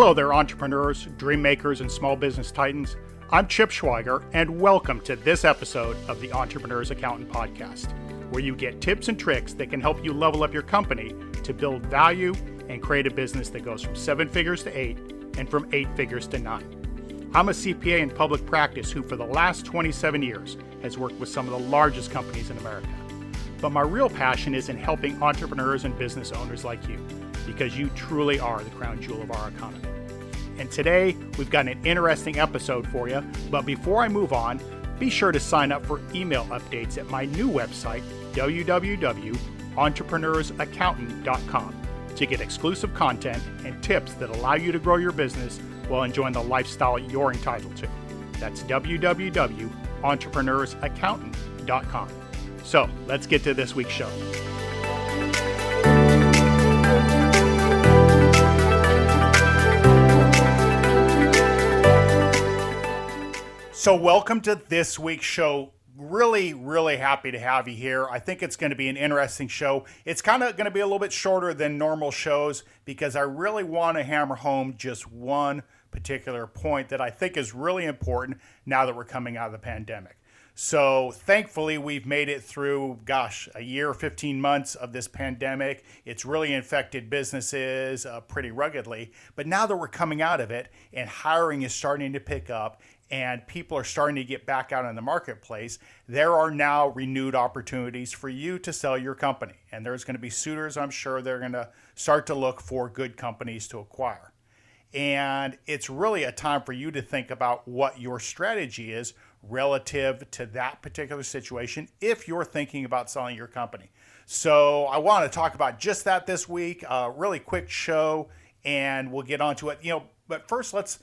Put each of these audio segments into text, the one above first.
Hello there, entrepreneurs, dream makers, and small business titans. I'm Chip Schweiger, and welcome to this episode of the Entrepreneur's Accountant Podcast, where you get tips and tricks that can help you level up your company to build value and create a business that goes from 7 figures to 8 and from 8 figures to 9. I'm a CPA in public practice who for the last 27 years has worked with some of the largest companies in America. But my real passion is in helping entrepreneurs and business owners like you, because you truly are the crown jewel of our economy. And today, we've got an interesting episode for you, but before I move on, be sure to sign up for email updates at my new website, www.entrepreneursaccountant.com, to get exclusive content and tips that allow you to grow your business while enjoying the lifestyle you're entitled to. That's www.entrepreneursaccountant.com. So let's get to this week's show. So welcome to this week's show. Really happy to have you here. I think it's going to be an interesting show. It's kind of going to be a little bit shorter than normal shows because I really want to hammer home just one particular point that I think is really important now that we're coming out of the pandemic. So thankfully, we've made it through, a year, 15 months of this pandemic. It's really infected businesses pretty ruggedly. But now that we're coming out of it and hiring is starting to pick up and people are starting to get back out in the marketplace, there are now renewed opportunities for you to sell your company. And there's going to be suitors, I'm sure, they're going to start to look for good companies to acquire. And it's really a time for you to think about what your strategy is relative to that particular situation if you're thinking about selling your company. So I want to talk about just that this week, a really quick show, and we'll get onto it. But first let's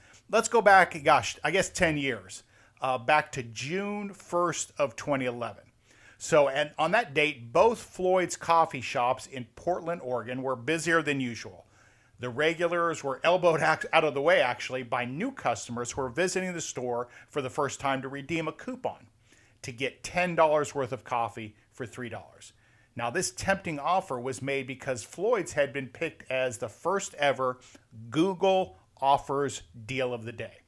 go back, 10 years, back to June 1st of 2011. So, and on that date, both Floyd's coffee shops in Portland, Oregon were busier than usual. The regulars were elbowed out of the way, actually, by new customers who were visiting the store for the first time to redeem a coupon to get $10 worth of coffee for $3. Now, this tempting offer was made because Floyd's had been picked as the first ever Google Offers deal of the day.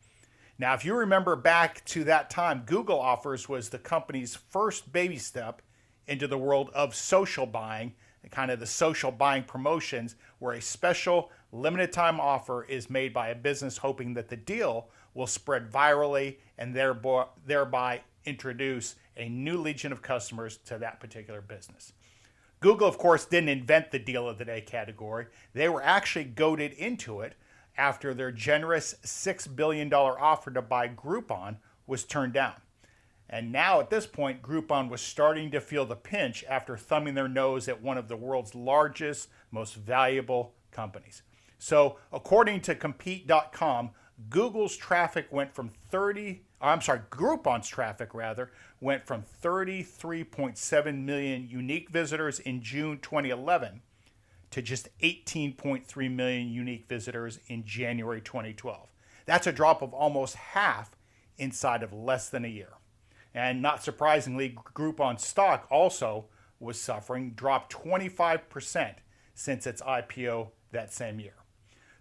Now, if you remember back to that time, Google Offers was the company's first baby step into the world of social buying, kind of the social buying promotions, where a special limited time offer is made by a business hoping that the deal will spread virally and thereby introduce a new legion of customers to that particular business. Google, of course, didn't invent the deal of the day category. They were actually goaded into it after their generous $6 billion offer to buy Groupon was turned down. And now at this point, Groupon was starting to feel the pinch after thumbing their nose at one of the world's largest, most valuable companies. So according to Compete.com, Groupon's traffic went from 33.7 million unique visitors in June 2011 to just 18.3 million unique visitors in January 2012. That's a drop of almost half inside of less than a year. And not surprisingly, Groupon stock also was suffering, dropped 25% since its IPO that same year.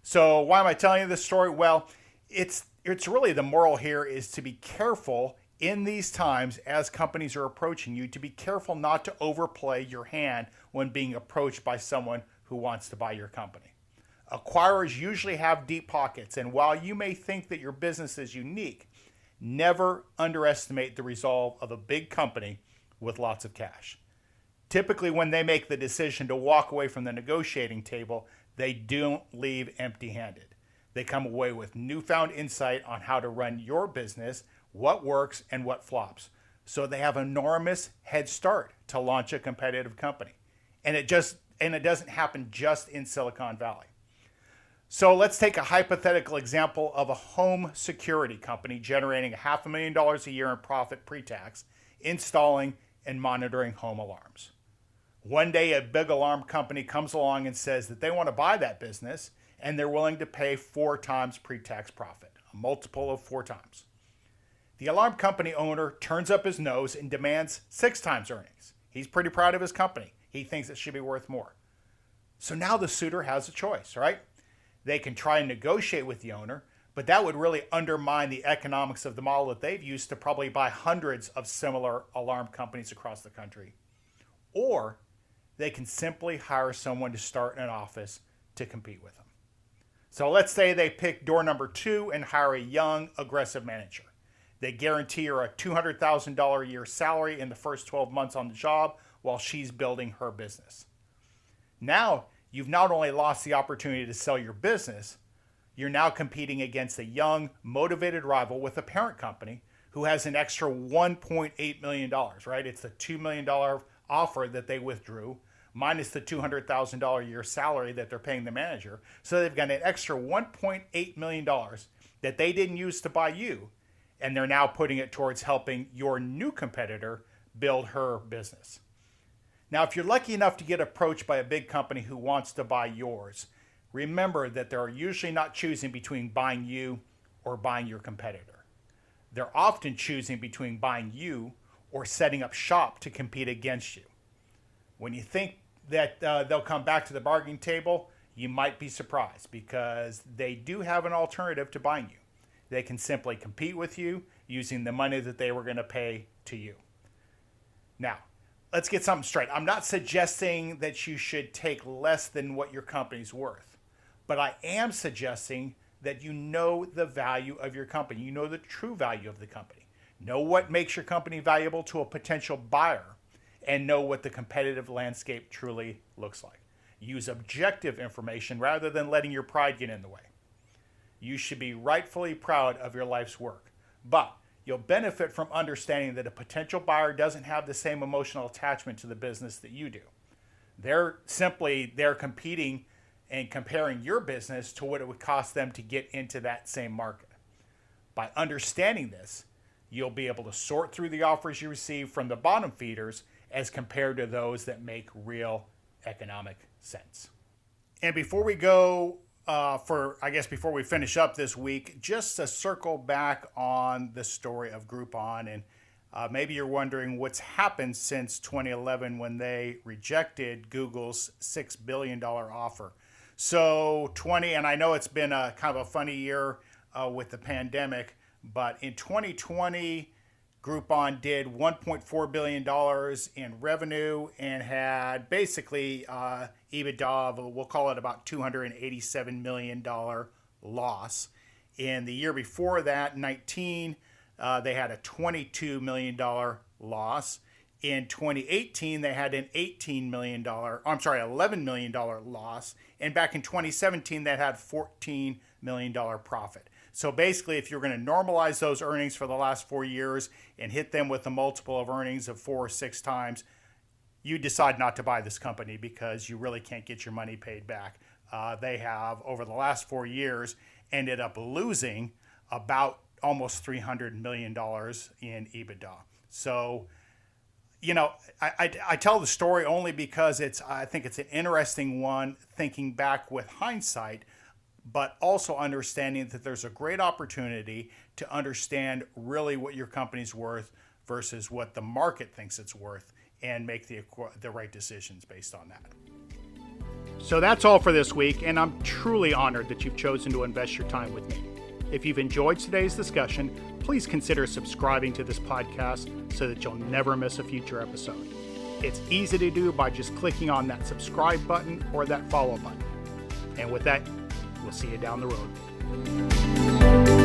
So why am I telling you this story? Well, it's really the moral here is to be careful in these times as companies are approaching you, to be careful not to overplay your hand when being approached by someone who wants to buy your company. Acquirers usually have deep pockets, and while you may think that your business is unique, never underestimate the resolve of a big company with lots of cash. Typically, when they make the decision to walk away from the negotiating table, they don't leave empty-handed. They come away with newfound insight on how to run your business, what works and what flops. So they have an enormous head start to launch a competitive company. And it doesn't happen just in Silicon Valley. So let's take a hypothetical example of a home security company generating $500,000 a year in profit pre-tax, installing and monitoring home alarms. One day, a big alarm company comes along and says that they want to buy that business and they're willing to pay 4 times pre-tax profit, a multiple of 4 times. The alarm company owner turns up his nose and demands 6 times earnings. He's pretty proud of his company. He thinks it should be worth more. So now the suitor has a choice, right? They can try and negotiate with the owner, but that would really undermine the economics of the model that they've used to probably buy hundreds of similar alarm companies across the country. Or they can simply hire someone to start an office to compete with them. So let's say they pick door number 2 and hire a young, aggressive manager. They guarantee her a $200,000 a year salary in the first 12 months on the job while she's building her business. Now, you've not only lost the opportunity to sell your business, you're now competing against a young, motivated rival with a parent company who has an extra $1.8 million, right? It's the $2 million offer that they withdrew, minus the $200,000 a year salary that they're paying the manager. So they've got an extra $1.8 million that they didn't use to buy you, and they're now putting it towards helping your new competitor build her business. Now, if you're lucky enough to get approached by a big company who wants to buy yours, remember that they're usually not choosing between buying you or buying your competitor. They're often choosing between buying you or setting up shop to compete against you. When you think that they'll come back to the bargaining table, you might be surprised because they do have an alternative to buying you. They can simply compete with you using the money that they were going to pay to you. Now, let's get something straight. I'm not suggesting that you should take less than what your company's worth, but I am suggesting that you know the value of your company. You know the true value of the company. Know what makes your company valuable to a potential buyer, and know what the competitive landscape truly looks like. Use objective information rather than letting your pride get in the way. You should be rightfully proud of your life's work, but you'll benefit from understanding that a potential buyer doesn't have the same emotional attachment to the business that you do. They're competing and comparing your business to what it would cost them to get into that same market. By understanding this, you'll be able to sort through the offers you receive from the bottom feeders as compared to those that make real economic sense. And before we go, before we finish up this week, just to circle back on the story of Groupon, and maybe you're wondering what's happened since 2011 when they rejected Google's $6 billion offer. So and I know it's been a kind of a funny year with the pandemic, but in 2020, Groupon did $1.4 billion in revenue and had basically EBITDA of, we'll call it about $287 million loss. In the year before that, 19, they had a $22 million loss. In 2018, they had an $11 million loss. And back in 2017, they had $14 million profit. So basically, if you're going to normalize those earnings for the last 4 years and hit them with a multiple of earnings of 4 or 6 times, you decide not to buy this company because you really can't get your money paid back. They have, over the last 4 years, ended up losing about almost $300 million in EBITDA. So, I tell the story only because I think it's an interesting one, thinking back with hindsight, but also understanding that there's a great opportunity to understand really what your company's worth versus what the market thinks it's worth and make the right decisions based on that. So that's all for this week, and I'm truly honored that you've chosen to invest your time with me. If you've enjoyed today's discussion, please consider subscribing to this podcast so that you'll never miss a future episode. It's easy to do by just clicking on that subscribe button or that follow button. And with that, we'll see you down the road.